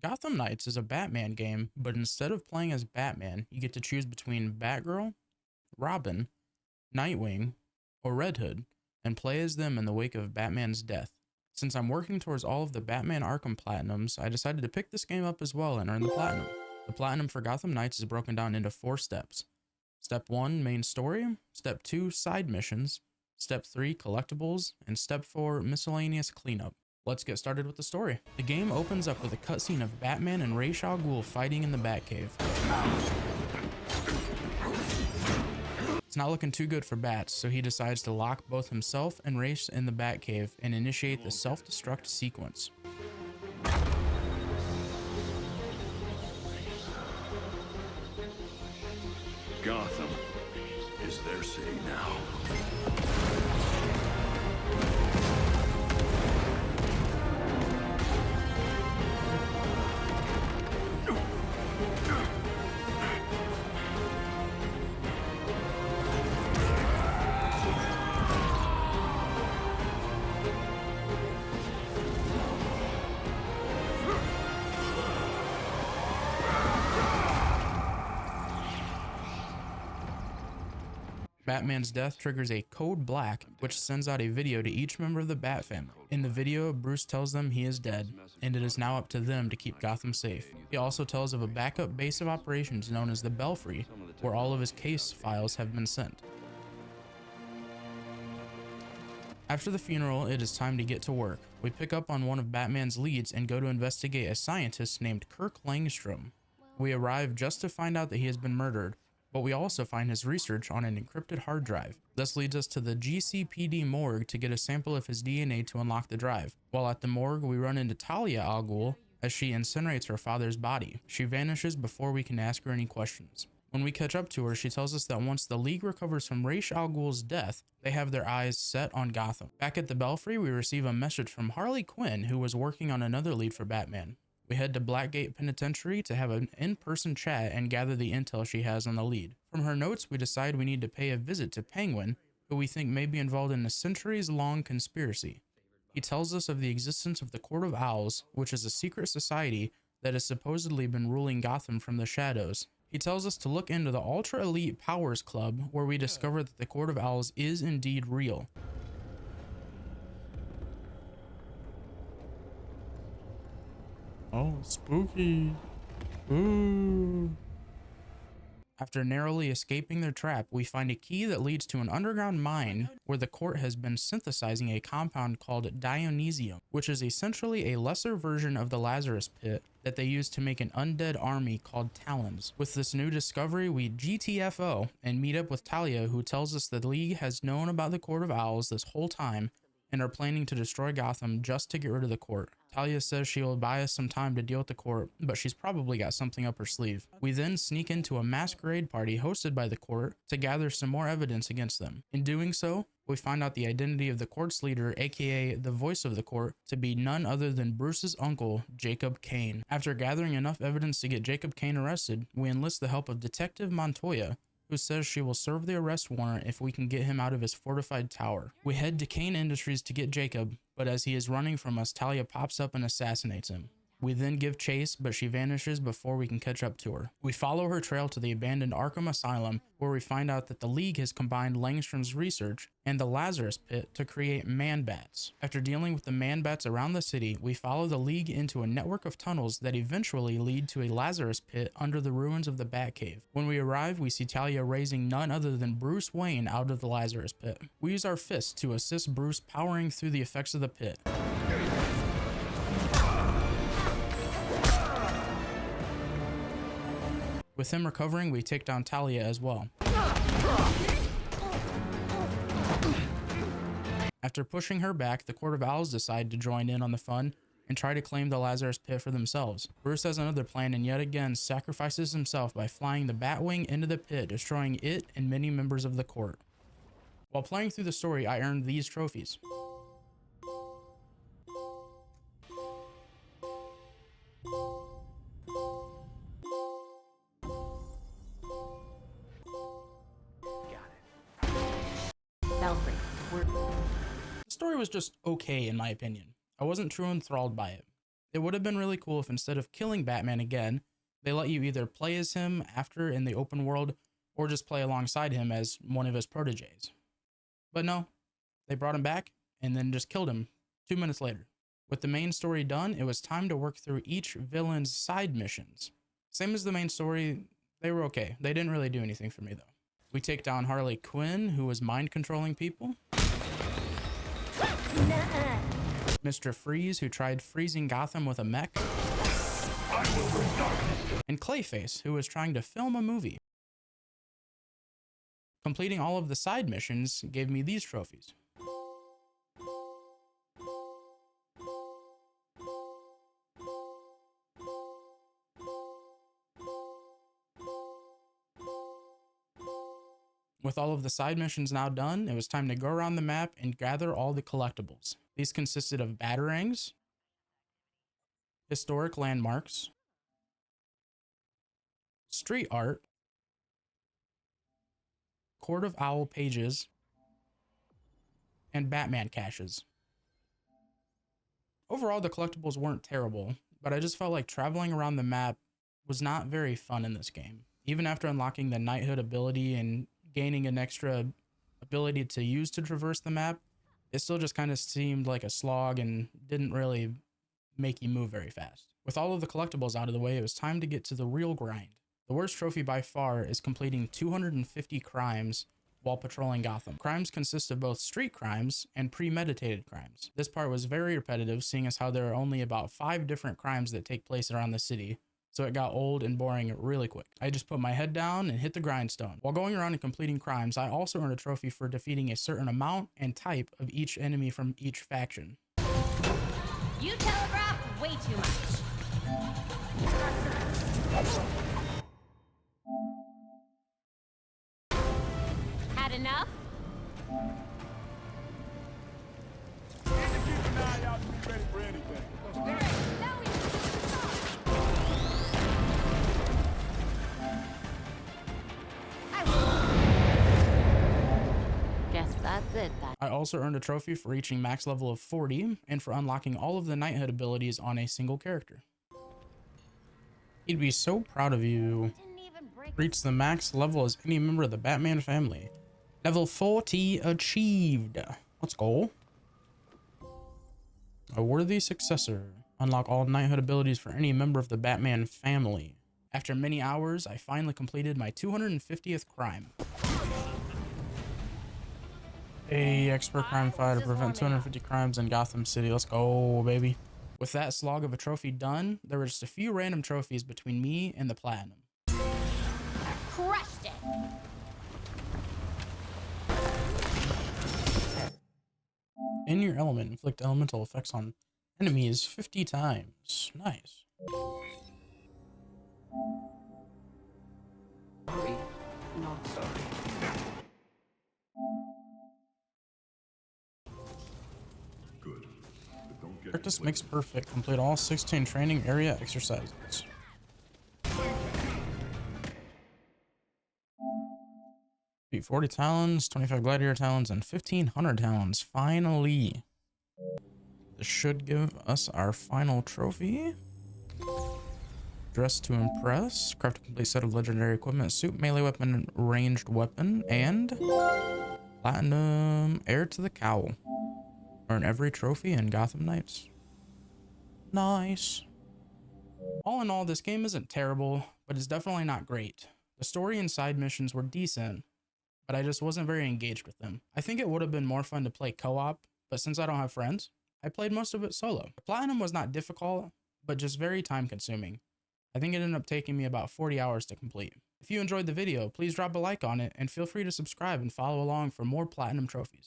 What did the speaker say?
Gotham Knights is a Batman game, but instead of playing as Batman, you get to choose between Batgirl, Robin, Nightwing, or Red Hood, and play as them in the wake of Batman's death. Since I'm working towards all of the Batman Arkham Platinums, I decided to pick this game up as well and earn the Platinum. The Platinum for Gotham Knights is broken down into 4 steps. Step 1, main story. Step 2, side missions. Step 3, collectibles. And Step 4, miscellaneous cleanup. Let's get started with the story. The game opens up with a cutscene of Batman and Ra's al Ghul fighting in the Batcave. It's not looking too good for Bats, so he decides to lock both himself and Ra's in the Batcave and initiate the self-destruct sequence. Gotham is their city now. Batman's death triggers a code black, which sends out a video to each member of the Bat family. In the video, Bruce tells them he is dead, and it is now up to them to keep Gotham safe. He also tells of a backup base of operations known as the Belfry, where all of his case files have been sent. After the funeral, it is time to get to work. We pick up on one of Batman's leads and go to investigate a scientist named Kirk Langstrom. We arrive just to find out that he has been murdered, but we also find his research on an encrypted hard drive. This leads us to the GCPD morgue to get a sample of his DNA to unlock the drive. While at the morgue, we run into Talia al Ghul as she incinerates her father's body. She vanishes before we can ask her any questions. When we catch up to her, she tells us that once the League recovers from Ra's al Ghul's death, they have their eyes set on Gotham. Back at the Belfry, we receive a message from Harley Quinn, who was working on another lead for Batman. We head to Blackgate Penitentiary to have an in-person chat and gather the intel she has on the lead. From her notes, we decide we need to pay a visit to Penguin, who we think may be involved in a centuries-long conspiracy. He tells us of the existence of the Court of Owls, which is a secret society that has supposedly been ruling Gotham from the shadows. He tells us to look into the Ultra Elite Powers Club, where we discover that the Court of Owls is indeed real. Oh, spooky. Ooh. After narrowly escaping their trap, we find a key that leads to an underground mine where the court has been synthesizing a compound called Dionysium, which is essentially a lesser version of the Lazarus Pit that they use to make an undead army called Talons. With this new discovery, we GTFO and meet up with Talia, who tells us the League has known about the Court of Owls this whole time and are planning to destroy Gotham just to get rid of the court. Talia says she will buy us some time to deal with the court, but she's probably got something up her sleeve. We then sneak into a masquerade party hosted by the court to gather some more evidence against them. In doing so, we find out the identity of the court's leader, aka the voice of the court, to be none other than Bruce's uncle, Jacob Kane. After gathering enough evidence to get Jacob Kane arrested, we enlist the help of Detective Montoya, who says she will serve the arrest warrant if we can get him out of his fortified tower. We head to Kane Industries to get Jacob, but as he is running from us, Talia pops up and assassinates him. We then give chase, but she vanishes before we can catch up to her. We follow her trail to the abandoned Arkham Asylum, where we find out that the League has combined Langstrom's research and the Lazarus Pit to create Man-Bats. After dealing with the Man-Bats around the city, we follow the League into a network of tunnels that eventually lead to a Lazarus Pit under the ruins of the Batcave. When we arrive, we see Talia raising none other than Bruce Wayne out of the Lazarus Pit. We use our fists to assist Bruce powering through the effects of the pit. With him recovering, we take down Talia as well. After pushing her back, the Court of Owls decide to join in on the fun and try to claim the Lazarus Pit for themselves. Bruce has another plan and yet again sacrifices himself by flying the Batwing into the pit, destroying it and many members of the court. While playing through the story, I earned these trophies. The story was just okay in my opinion. I wasn't too enthralled by it. It would have been really cool if instead of killing Batman again, they let you either play as him after in the open world or just play alongside him as one of his proteges. But no, they brought him back and then just killed him 2 minutes later. With the main story done, it was time to work through each villain's side missions. Same as the main story, they were okay. They didn't really do anything for me though. We take down Harley Quinn, who was mind controlling people. Mr. Freeze, who tried freezing Gotham with a mech. And Clayface, who was trying to film a movie. Completing all of the side missions gave me these trophies. With all of the side missions now done, it was time to go around the map and gather all the collectibles. These consisted of batarangs, historic landmarks, street art, Court of Owl pages, and Batman caches. Overall, the collectibles weren't terrible, but I just felt like traveling around the map was not very fun in this game. Even after unlocking the knighthood ability and gaining an extra ability to use to traverse the map, it still just kind of seemed like a slog and didn't really make you move very fast. With all of the collectibles out of the way, it was time to get to the real grind. The worst trophy by far is completing 250 crimes while patrolling Gotham. Crimes consist of both street crimes and premeditated crimes. This part was very repetitive, seeing as how there are only about 5 different crimes that take place around the city, so it got old and boring really quick. I just put my head down and hit the grindstone. While going around and completing crimes, I also earned a trophy for defeating a certain amount and type of each enemy from each faction. You telegraph way too much. Had enough? Keep an eye out to be ready for anything. Now we guess that's it then. I also earned a trophy for reaching max level of 40 and for unlocking all of the knighthood abilities on a single character. He'd be so proud of you. Didn't even break. Reach the max level as any member of the Batman family. Level 40 achieved. Let's go. A worthy successor. Unlock all knighthood abilities for any member of the Batman family. After many hours, I finally completed my 250th crime. A expert crime fighter to prevent 250 crimes in Gotham City. Let's go, baby. With that slog of a trophy done, there were just a few random trophies between me and the platinum. Crushed it. In your element, inflict elemental effects on enemies 50 times. Nice. Sorry, not sorry. Good. But don't get Practice inflicted. makes perfect. Complete all 16 training area exercises. Beat 40 talons, 25 gladiator talons, and 1500 talons. Finally. This should give us our final trophy. Dress to impress. Craft a complete set of legendary equipment. Suit, melee weapon, ranged weapon, and platinum heir to the cowl. Earn every trophy in Gotham Knights. Nice. All in all, this game isn't terrible, but it's definitely not great. The story and side missions were decent, but I just wasn't very engaged with them. I think it would have been more fun to play co-op, but since I don't have friends, I played most of it solo. The platinum was not difficult, but just very time consuming. I think it ended up taking me about 40 hours to complete. If you enjoyed the video, please drop a like on it and feel free to subscribe and follow along for more platinum trophies.